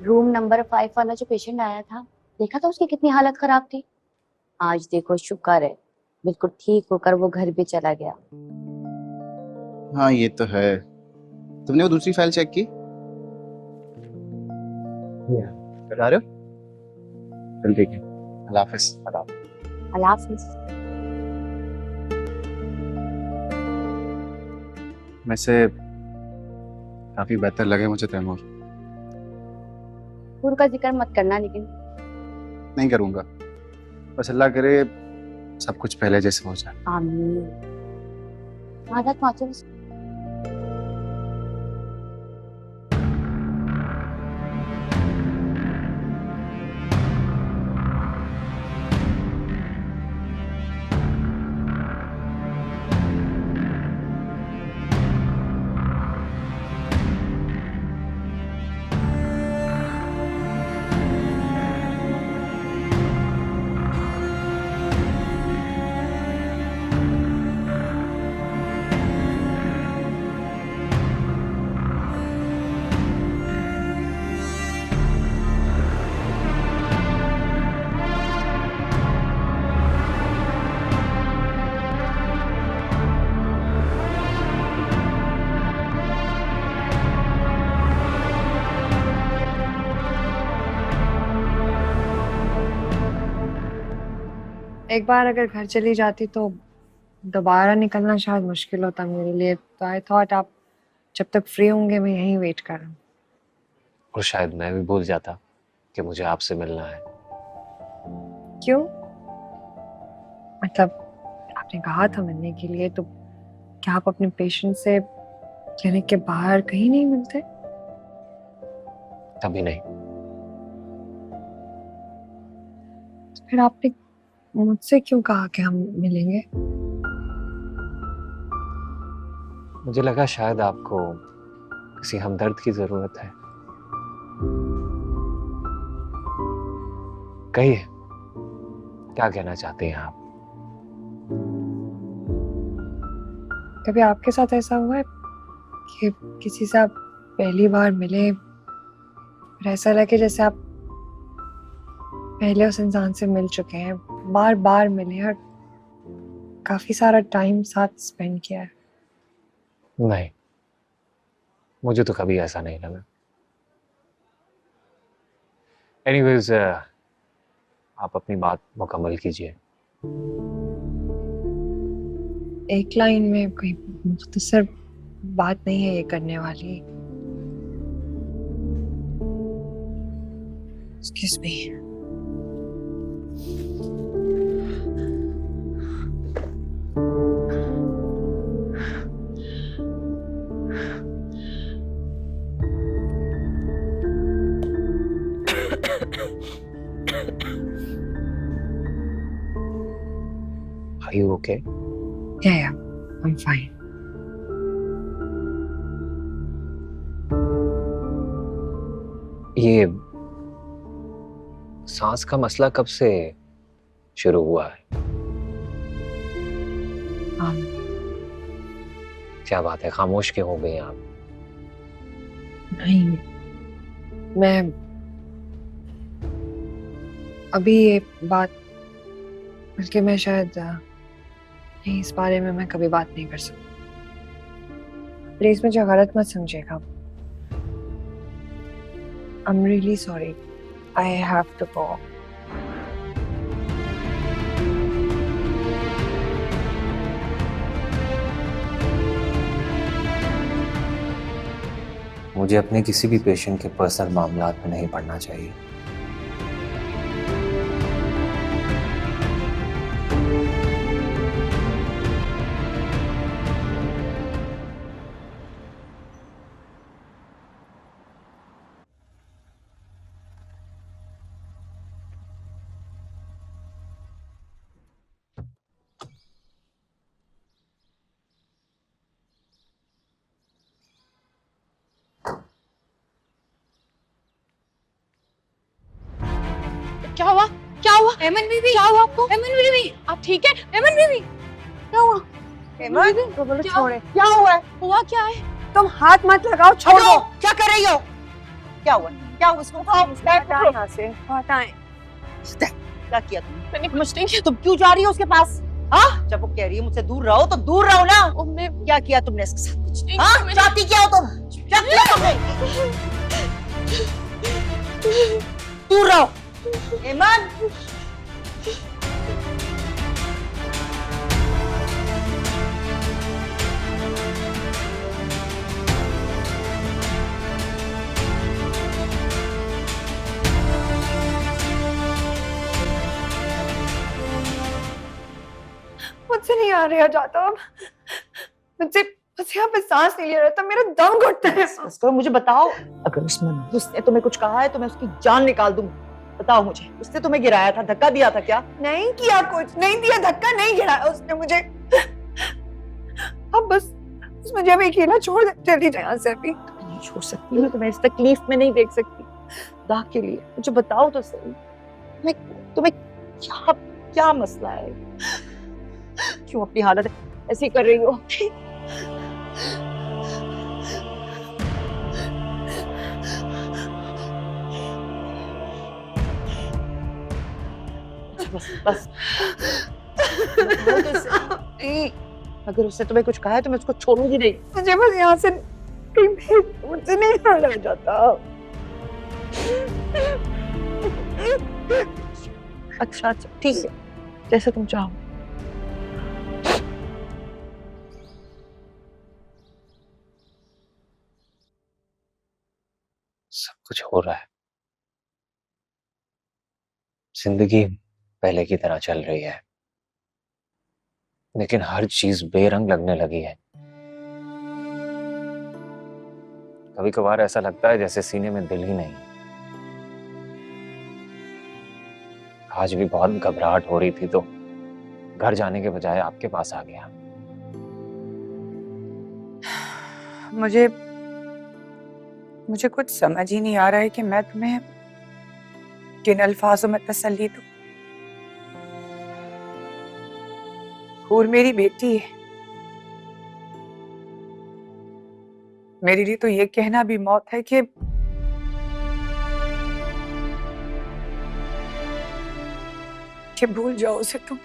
Room number 5 वाला जो patient आया था, देखा था उसकी कितनी हालत खराब थी। आज देखो शुक्र है बिल्कुल ठीक होकर वो घर भी चला गया। हाँ ये तो है। तुमने वो दूसरी फाइल चेक की? बता रहे हो? चल ठीक है, अल्लाह हाफिज। अल्लाह हाफिज। वैसे काफी बेहतर लगे मुझे तैमूर। नूर का जिक्र मत करना, लेकिन नहीं करूंगा, बस अल्लाह करे सब कुछ पहले जैसे हो जाए। आमीन। आदत पहुंचे बस। एक बार अगर घर चली जाती तो दोबारा निकलना शायद मुश्किल होता मेरे लिए, तो आई थॉट आप जब तक फ्री होंगे मैं यहीं वेट कर रहा हूँ। और शायद मैं भी भूल जाता कि मुझे आपसे मिलना है। क्यों? मतलब आपने कहा था मिलने के लिए, तो क्या आप अपने पेशेंट से क्लिनिक के बाहर कहीं नहीं मिलते? कभी नहीं। तो फिर आपने मुझसे क्यों कहा कि हम मिलेंगे? मुझे लगा शायद आपको किसी हमदर्द की जरूरत है। कहिए, क्या कहना चाहते हैं आप? कभी आपके साथ ऐसा हुआ है कि किसी से आप पहली बार मिले और ऐसा लगे जैसे आप पहले उस इंसान से मिल चुके हैं, बार बार मिले और काफी सारा टाइम साथ स्पेंड किया है? नहीं, मुझे तो कभी ऐसा नहीं लगा। एनीवेज, आप अपनी बात मुकम्मल कीजिए। एक लाइन में कोई मुख्तसर बात नहीं है ये करने वाली। Excuse me. Are you okay? Yeah, I'm fine. ये सांस का मसला कब से शुरू हुआ है? Um, क्या बात है, खामोश क्यों हो गई आप? नहीं, मैं अभी ये बात, बल्कि मैं शायद नहीं, इस बारे में मैं कभी बात नहीं कर सकती। प्लीज मुझे गलत मत समझिएगा। I'm really sorry. I have to go. मुझे अपने किसी भी पेशेंट के पर्सनल मामलात में नहीं पड़ना चाहिए। क्या हुआ? क्या हुआ? एमन बीबी, क्या हुआ आपको? एमन बीबी, आप ठीक है? एमन बीबी, क्या हुआ? एमन, तो बोलो छोड़े। क्या हुआ है? हुआ क्या है? तुम हाथ मत लगाओ, छोड़ो। क्या कर रही हो? क्या हुआ? क्या हुआ? इसको उठाओ, बैग पकड़ो। यहाँ से हटाएं। क्या किया तुमने? मैंने कुछ नहीं किया। तुम क्यों जा रही हो उसके पास? हाँ, जब वो कह रही है मुझसे दूर रहो तो दूर रहो ना। मैं क्या किया तुमने इसके साथ? कुछ नहीं हाँ, किया मैंने। चाहती क्या हो तुम? क्या किया तुमने? दूर रहो। एमन, मुझसे नहीं आ रहा जाता अब। मुझसे मुझसे यहाँ पे सांस नहीं ले रहा था, मेरा दम घुटता है। बस करो, मुझे बताओ, अगर उसने तुम्हें कुछ कहा है तो मैं उसकी जान निकाल दूंगी। बताओ मुझे, उसने तुम्हें गिराया था, धक्का दिया था क्या? नहीं किया, कुछ नहीं दिया, धक्का नहीं गिराया उसने मुझे। अब बस मुझे अभी अकेला छोड़ दे, चली जाए यहाँ से अभी। नहीं छोड़ सकती, मैं तुम्हें इस तकलीफ में नहीं देख सकती। खुदा के लिए मुझे बताओ तो सही, तुम्हें क्या क्या मसला है? क्यों अपनी हालत ऐसी कर रही हो? बस बस बताओ तो सही। अगर उसने तुम्हें कुछ कहा है तो मैं उसको छोड़ूंगी नहीं। मुझे बस यहाँ से मुझसे नहीं रहा जाता। अच्छा अच्छा ठीक है, जैसे तुम चाहो। सब कुछ हो रहा है, जिंदगी पहले की तरह चल रही है, लेकिन हर चीज बेरंग लगने लगी है। कभी कभार ऐसा लगता है जैसे सीने में दिल ही नहीं। आज भी बहुत घबराहट हो रही थी तो घर जाने के बजाय आपके पास आ गया। मुझे कुछ समझ ही नहीं आ रहा है कि मैं तुम्हें किन अल्फाजों में तसल्ली दूं। हूर मेरी बेटी है, मेरे लिए तो ये कहना भी मौत है कि भूल जाओ उसे तुम।